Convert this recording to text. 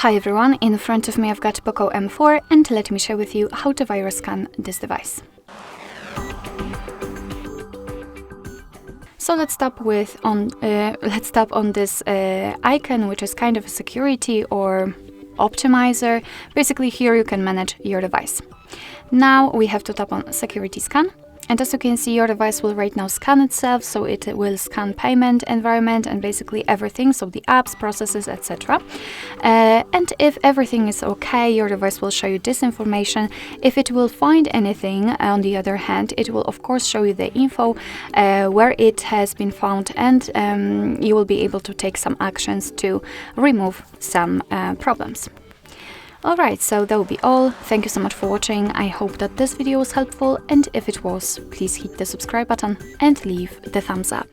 Hi everyone, in front of me I've got POCO M4 and let me share with you how to virus scan this device. So let's tap on this icon, which is kind of a security or optimizer. Basically here you can manage your device. Now we have to tap on security scan. And as you can see, your device will right now scan itself, so it will scan payment environment and basically everything, so the apps, processes, etc. And if everything is okay, your device will show you this information. If it will find anything, on the other hand, it will of course show you the info where it has been found, and you will be able to take some actions to remove some problems. Alright, so that will be all. Thank you so much for watching. I hope that this video was helpful, and if it was, please hit the subscribe button and leave the thumbs up.